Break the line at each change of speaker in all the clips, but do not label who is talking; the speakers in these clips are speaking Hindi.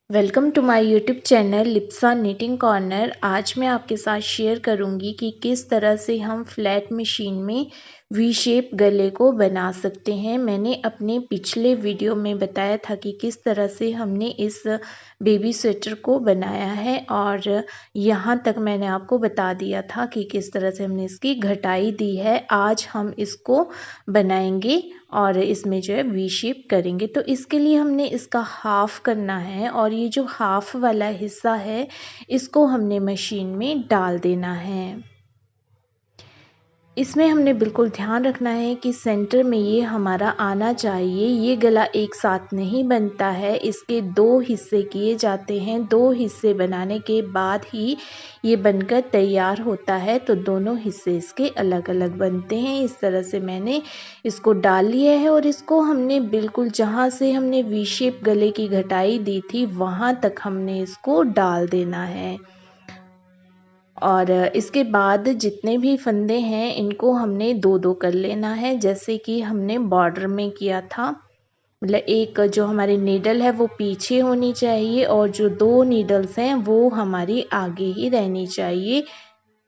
Welcome to my YouTube channel Lipsa knitting corner. आज मैं आपके साथ शेयर करूंगी कि किस तरह से हम फ्लैट मशीन में वी शेप गले को बना सकते हैं। मैंने अपने पिछले वीडियो में बताया था कि किस तरह से हमने इस बेबी स्वेटर को बनाया है और यहाँ तक मैंने आपको बता दिया था कि किस तरह से हमने इसकी घटाई दी है। आज हम इसको बनाएंगे और इसमें जो है वी शेप करेंगे। तो इसके लिए हमने इसका हाफ करना है और ये जो हाफ वाला हिस्सा है इसको हमने मशीन में डाल देना है। इसमें हमने बिल्कुल ध्यान रखना है कि सेंटर में ये हमारा आना चाहिए। ये गला एक साथ नहीं बनता है, इसके दो हिस्से किए जाते हैं। दो हिस्से बनाने के बाद ही ये बनकर तैयार होता है, तो दोनों हिस्से इसके अलग अलग बनते हैं। इस तरह से मैंने इसको डाल लिया है और इसको हमने बिल्कुल जहाँ से हमने वी शेप गले की घटाई दी थी वहाँ तक हमने इसको डाल देना है। और इसके बाद जितने भी फंदे हैं इनको हमने दो दो कर लेना है, जैसे कि हमने बॉर्डर में किया था। मतलब एक जो हमारी नीडल है वो पीछे होनी चाहिए और जो दो नीडल्स हैं वो हमारी आगे ही रहनी चाहिए।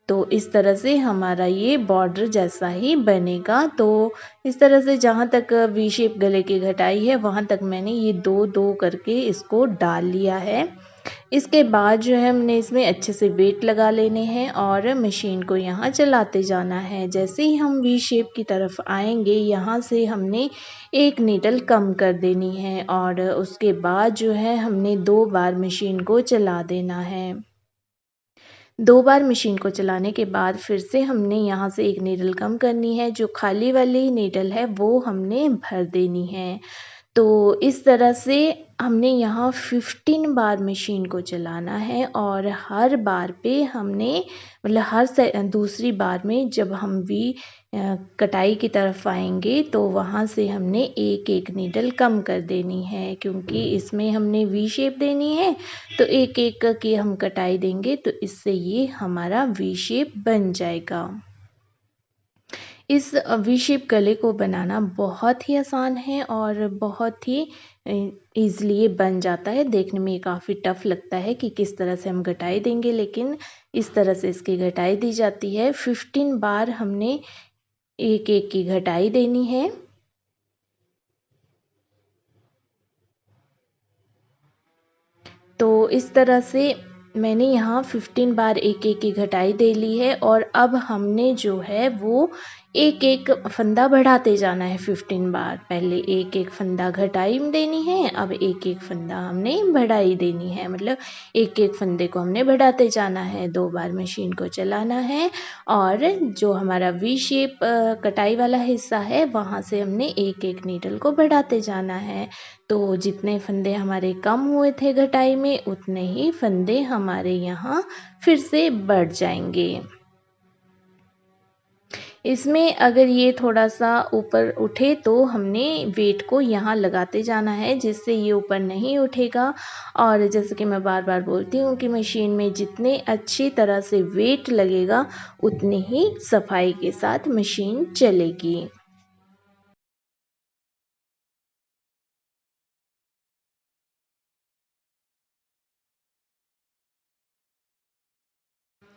तो इस तरह से हमारा ये बॉर्डर जैसा ही बनेगा। तो इस तरह से जहाँ तक वी शेप गले की घटाई है वहाँ तक मैंने ये दो दो करके इसको डाल लिया है। इसके बाद जो है हमने इसमें अच्छे से वेट लगा लेने हैं और मशीन को यहाँ चलाते जाना है। जैसे ही हम वी शेप की तरफ आएंगे यहाँ से हमने एक नीडल कम कर देनी है और उसके बाद जो है हमने दो बार मशीन को चला देना है। दो बार मशीन को चलाने के बाद फिर से हमने यहाँ से एक नीडल कम करनी है। जो खाली वाली नीडल है वो हमने भर देनी है। तो इस तरह से हमने यहाँ 15 बार मशीन को चलाना है और हर बार पे हमने मतलब दूसरी बार में जब हम वी कटाई की तरफ आएंगे तो वहाँ से हमने एक एक नीडल कम कर देनी है, क्योंकि इसमें हमने वी शेप देनी है। तो एक एक की हम कटाई देंगे तो इससे ये हमारा वी शेप बन जाएगा। इस वी शेप गले को बनाना बहुत ही आसान है और बहुत ही ईज़िली ये बन जाता है। देखने में ये काफ़ी टफ़ लगता है कि किस तरह से हम घटाई देंगे, लेकिन इस तरह से इसकी घटाई दी जाती है। 15 बार हमने एक एक की घटाई देनी है। तो इस तरह से मैंने यहाँ 15 बार एक एक की घटाई दे ली है और अब हमने जो है वो एक एक फंदा बढ़ाते जाना है। 15 बार पहले एक एक फंदा घटाई देनी है, अब एक एक फंदा हमने बढ़ाई देनी है। मतलब एक एक फंदे को हमने बढ़ाते जाना है। दो बार मशीन को चलाना है और जो हमारा वी शेप कटाई वाला हिस्सा है वहाँ से हमने एक एक नीडल को बढ़ाते जाना है। तो जितने फंदे हमारे कम हुए थे घटाई में उतने ही फंदे हमारे यहाँ फिर से बढ़ जाएंगे। इसमें अगर ये थोड़ा सा ऊपर उठे तो हमने वेट को यहाँ लगाते जाना है, जिससे ये ऊपर नहीं उठेगा। और जैसे कि मैं बार बार बोलती हूँ कि मशीन में जितने अच्छी तरह से वेट लगेगा उतनी ही सफाई के साथ मशीन चलेगी।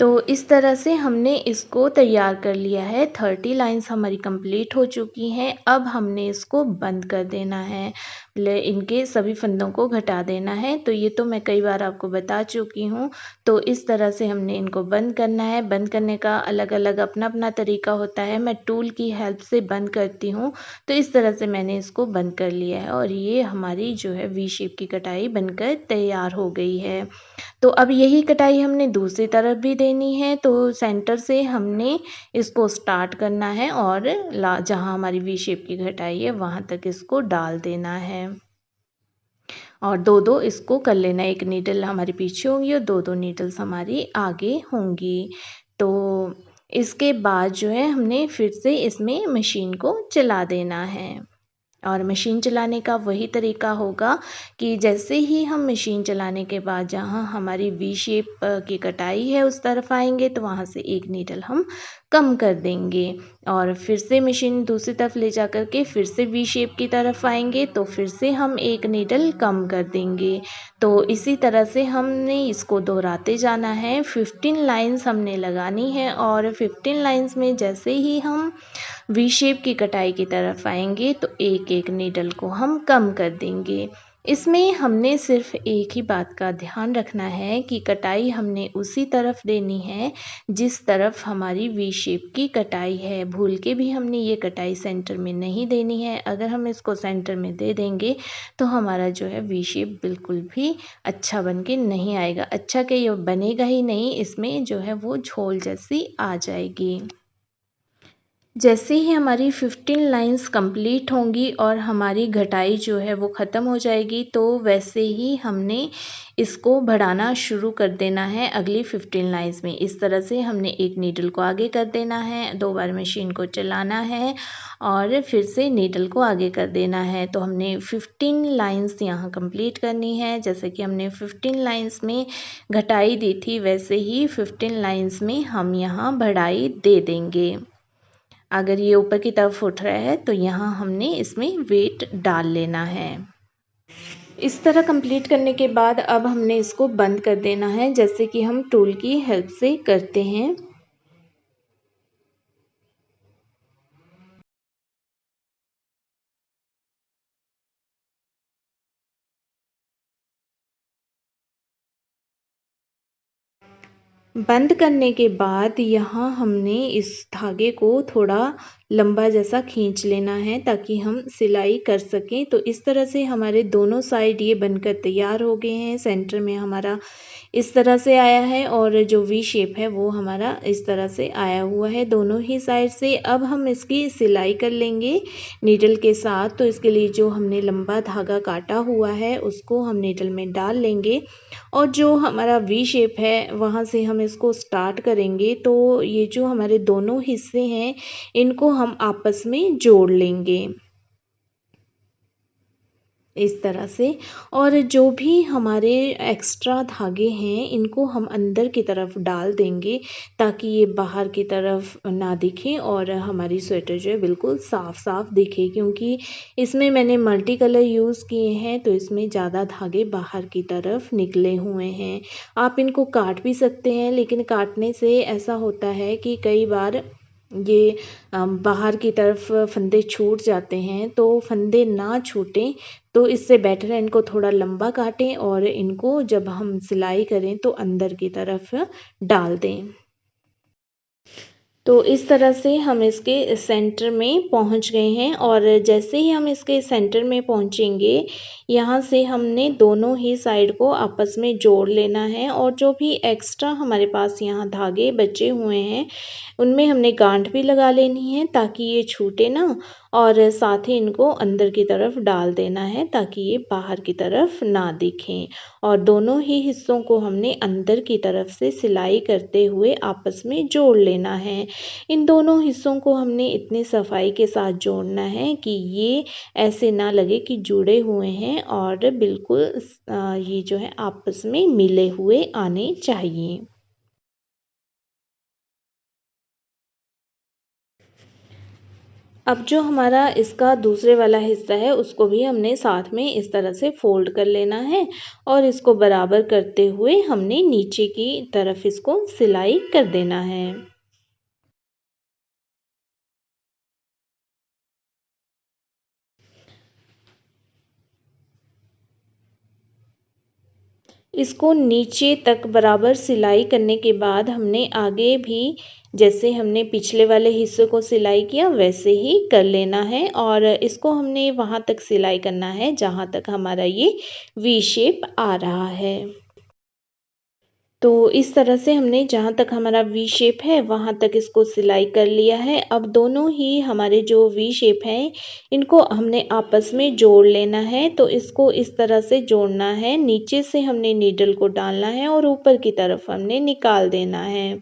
तो इस तरह से हमने इसको तैयार कर लिया है। 30 लाइंस हमारी कंप्लीट हो चुकी हैं। अब हमने इसको बंद कर देना है, मतलब इनके सभी फंदों को घटा देना है। तो ये तो मैं कई बार आपको बता चुकी हूँ। तो इस तरह से हमने इनको बंद करना है। बंद करने का अलग अलग अपना अपना तरीका होता है। मैं टूल की हेल्प से बंद करती हूँ। तो इस तरह से मैंने इसको बंद कर लिया है और ये हमारी जो है वी शेप की कटाई बनकर तैयार हो गई है। तो अब यही कटाई हमने दूसरी तरफ भी देनी है। तो सेंटर से हमने इसको स्टार्ट करना है और जहाँ हमारी वी शेप की घटाई है वहाँ तक इसको डाल देना है और दो दो इसको कर लेना। एक नीडल हमारी पीछे होंगी और दो दो नीडल्स हमारी आगे होंगी। तो इसके बाद जो है हमने फिर से इसमें मशीन को चला देना है और मशीन चलाने का वही तरीका होगा कि जैसे ही हम मशीन चलाने के बाद जहाँ हमारी वी शेप की कटाई है उस तरफ आएंगे तो वहाँ से एक नीडल हम कम कर देंगे और फिर से मशीन दूसरी तरफ ले जा कर के फिर से वी शेप की तरफ आएंगे तो फिर से हम एक नीडल कम कर देंगे। तो इसी तरह से हमने इसको दोहराते जाना है। 15 लाइंस हमने लगानी है और 15 लाइंस में जैसे ही हम वी शेप की कटाई की तरफ आएंगे तो एक एक नीडल को हम कम कर देंगे। इसमें हमने सिर्फ एक ही बात का ध्यान रखना है कि कटाई हमने उसी तरफ देनी है जिस तरफ हमारी वी शेप की कटाई है। भूल के भी हमने ये कटाई सेंटर में नहीं देनी है। अगर हम इसको सेंटर में दे देंगे तो हमारा जो है वी शेप बिल्कुल भी अच्छा बन के नहीं आएगा। अच्छा क्या, ये बनेगा ही नहीं, इसमें जो है वो झोल जैसी आ जाएगी। जैसे ही हमारी 15 लाइंस कंप्लीट होंगी और हमारी घटाई जो है वो ख़त्म हो जाएगी तो वैसे ही हमने इसको बढ़ाना शुरू कर देना है अगली 15 लाइंस में। इस तरह से हमने एक नीडल को आगे कर देना है, 2 बार मशीन को चलाना है और फिर से नीडल को आगे कर देना है। तो हमने 15 लाइंस यहाँ कंप्लीट करनी है। जैसे कि हमने 15 लाइंस में घटाई दी थी वैसे ही 15 लाइंस में हम यहाँ बढ़ाई दे देंगे। अगर ये ऊपर की तरफ उठ रहा है तो यहाँ हमने इसमें वेट डाल लेना है। इस तरह कंप्लीट करने के बाद अब हमने इसको बंद कर देना है जैसे कि हम टूल की हेल्प से करते हैं। बंद करने के बाद यहाँ हमने इस धागे को थोड़ा लंबा जैसा खींच लेना है ताकि हम सिलाई कर सकें। तो इस तरह से हमारे दोनों साइड ये बनकर तैयार हो गए हैं। सेंटर में हमारा इस तरह से आया है और जो वी शेप है वो हमारा इस तरह से आया हुआ है दोनों ही साइड से। अब हम इसकी सिलाई कर लेंगे नीडल के साथ। तो इसके लिए जो हमने लंबा धागा काटा हुआ है उसको हम नीडल में डाल लेंगे और जो हमारा वी शेप है वहाँ से हम इसको स्टार्ट करेंगे। तो ये जो हमारे दोनों हिस्से हैं इनको हम आपस में जोड़ लेंगे इस तरह से। और जो भी हमारे एक्स्ट्रा धागे हैं इनको हम अंदर की तरफ डाल देंगे ताकि ये बाहर की तरफ ना दिखे और हमारी स्वेटर जो है बिल्कुल साफ साफ दिखे। क्योंकि इसमें मैंने मल्टी कलर यूज़ किए हैं तो इसमें ज़्यादा धागे बाहर की तरफ निकले हुए हैं। आप इनको काट भी सकते हैं लेकिन काटने से ऐसा होता है कि कई बार ये बाहर की तरफ फंदे छूट जाते हैं। तो फंदे ना छूटें तो इससे बेटर है इनको थोड़ा लंबा काटें और इनको जब हम सिलाई करें तो अंदर की तरफ डाल दें। तो इस तरह से हम इसके सेंटर में पहुंच गए हैं और जैसे ही हम इसके सेंटर में पहुंचेंगे यहाँ से हमने दोनों ही साइड को आपस में जोड़ लेना है और जो भी एक्स्ट्रा हमारे पास यहाँ धागे बचे हुए हैं उनमें हमने गांठ भी लगा लेनी है ताकि ये छूटे ना। और साथ ही इनको अंदर की तरफ डाल देना है ताकि ये बाहर की तरफ ना दिखें। और दोनों ही हिस्सों को हमने अंदर की तरफ से सिलाई करते हुए आपस में जोड़ लेना है। इन दोनों हिस्सों को हमने इतनी सफाई के साथ जोड़ना है कि ये ऐसे ना लगे कि जुड़े हुए हैं और बिल्कुल ये जो है आपस में मिले हुए आने चाहिए। अब जो हमारा इसका दूसरे वाला हिस्सा है उसको भी हमने साथ में इस तरह से फोल्ड कर लेना है और इसको बराबर करते हुए हमने नीचे की तरफ इसको सिलाई कर देना है। इसको नीचे तक बराबर सिलाई करने के बाद हमने आगे भी जैसे हमने पिछले वाले हिस्से को सिलाई किया वैसे ही कर लेना है और इसको हमने वहाँ तक सिलाई करना है जहाँ तक हमारा ये वी शेप आ रहा है। तो इस तरह से हमने जहाँ तक हमारा वी शेप है वहाँ तक इसको सिलाई कर लिया है। अब दोनों ही हमारे जो वी शेप हैं इनको हमने आपस में जोड़ लेना है। तो इसको इस तरह से जोड़ना है, नीचे से हमने नीडल को डालना है और ऊपर की तरफ हमने निकाल देना है।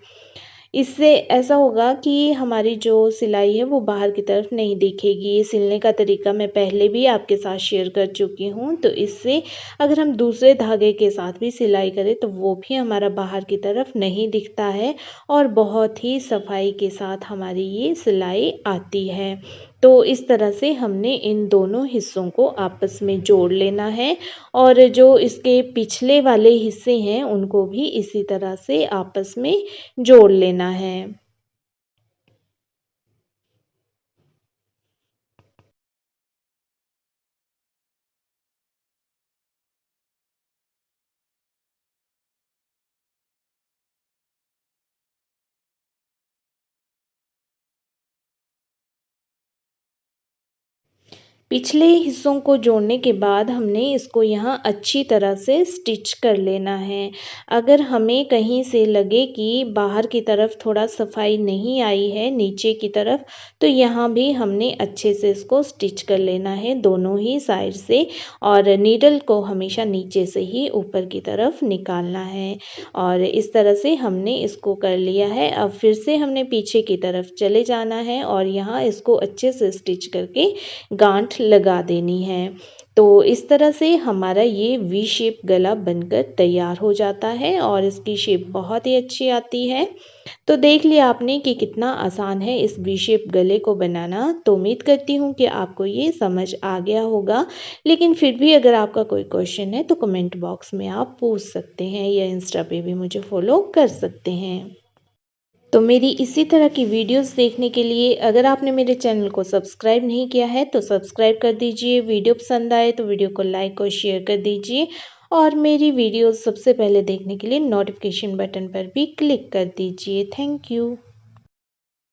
इससे ऐसा होगा कि हमारी जो सिलाई है वो बाहर की तरफ नहीं दिखेगी। ये सिलने का तरीका मैं पहले भी आपके साथ शेयर कर चुकी हूँ। तो इससे अगर हम दूसरे धागे के साथ भी सिलाई करें तो वो भी हमारा बाहर की तरफ नहीं दिखता है और बहुत ही सफाई के साथ हमारी ये सिलाई आती है। तो इस तरह से हमने इन दोनों हिस्सों को आपस में जोड़ लेना है और जो इसके पिछले वाले हिस्से हैं उनको भी इसी तरह से आपस में जोड़ लेना है। पिछले हिस्सों को जोड़ने के बाद हमने इसको यहाँ अच्छी तरह से स्टिच कर लेना है। अगर हमें कहीं से लगे कि बाहर की तरफ थोड़ा सफाई नहीं आई है नीचे की तरफ, तो यहाँ भी हमने अच्छे से इसको स्टिच कर लेना है दोनों ही साइड से और नीडल को हमेशा नीचे से ही ऊपर की तरफ निकालना है। और इस तरह से हमने इसको कर लिया है। अब फिर से हमने पीछे की तरफ चले जाना है और यहाँ इसको अच्छे से स्टिच करके गांठ लगा देनी है। तो इस तरह से हमारा ये वी शेप गला बनकर तैयार हो जाता है और इसकी शेप बहुत ही अच्छी आती है। तो देख लिया आपने कि कितना आसान है इस वी शेप गले को बनाना। तो उम्मीद करती हूँ कि आपको ये समझ आ गया होगा। लेकिन फिर भी अगर आपका कोई क्वेश्चन है तो कमेंट बॉक्स में आप पूछ सकते हैं या इंस्टा पे भी मुझे फॉलो कर सकते हैं। तो मेरी इसी तरह की वीडियोस देखने के लिए अगर आपने मेरे चैनल को सब्सक्राइब नहीं किया है तो सब्सक्राइब कर दीजिए। वीडियो पसंद आए तो वीडियो को लाइक और शेयर कर दीजिए और मेरी वीडियोस सबसे पहले देखने के लिए नोटिफिकेशन बटन पर भी क्लिक कर दीजिए। Thank you.